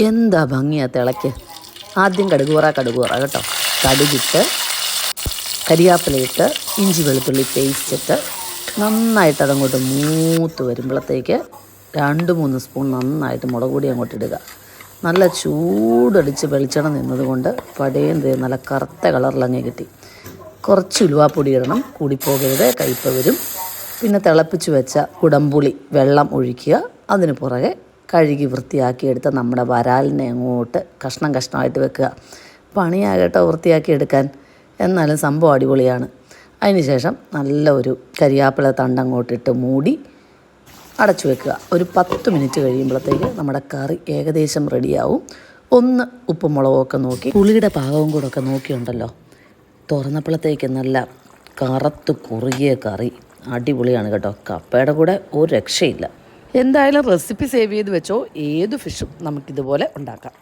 എന്താ ഭംഗിയാ തിളയ്ക്ക്. ആദ്യം കടുകൂറ കേട്ടോ. കടുകിട്ട് കരിയാപ്പിലയിട്ട് ഇഞ്ചി വെളുത്തുള്ളി പേസ്റ്റ് ഇട്ട് നന്നായിട്ട് അതങ്ങോട്ട് മൂത്ത് വരുമ്പോഴത്തേക്ക് 2-3 സ്പൂൺ നന്നായിട്ട് മുളക് പൊടി അങ്ങോട്ട് ഇടുക. നല്ല ചൂടടിച്ച് വെളിച്ചെണ്ണ നിന്നതുകൊണ്ട് പടയും നല്ല കറുത്ത കളറിലങ്ങ് കിട്ടി. കുറച്ച് ഉലുവാപ്പൊടി ഇടണം, കൂടിപ്പോകരുത്, കയ്പ്പ് വരും. പിന്നെ തിളപ്പിച്ച് വെച്ച കുടംപുളി വെള്ളം ഒഴിക്കുക. അതിന് പുറകെ കഴുകി വൃത്തിയാക്കിയെടുത്ത് നമ്മുടെ വരാലിനെ അങ്ങോട്ട് കഷ്ണമായിട്ട് വെക്കുക. പണിയാകട്ടോ വൃത്തിയാക്കി എടുക്കാൻ, എന്നാലും സംഭവം അടിപൊളിയാണ്. അതിനുശേഷം നല്ല ഒരു കരിയാപ്പില തണ്ടങ്ങോട്ടിട്ട് മൂടി അടച്ചു വെക്കുക. ഒരു 10 മിനിറ്റ് കഴിയുമ്പോഴത്തേക്ക് നമ്മുടെ കറി ഏകദേശം റെഡിയാവും. ഒന്ന് ഉപ്പും മുളകൊക്കെ നോക്കി പുളിയുടെ പാകവും കൂടെ ഒക്കെ നോക്കിയുണ്ടല്ലോ, തുറന്നപ്പോഴത്തേക്ക് നല്ല കറുത്ത് കുറുകിയ കറി അടിപൊളിയാണ് കേട്ടോ. കപ്പയുടെ കൂടെ ഒരു രക്ഷയില്ല. എന്തായാലും റെസിപ്പി സേവ് ചെയ്ത് വെച്ചോ, ഏത് ഫിഷും നമുക്കിതുപോലെ ഉണ്ടാക്കാം.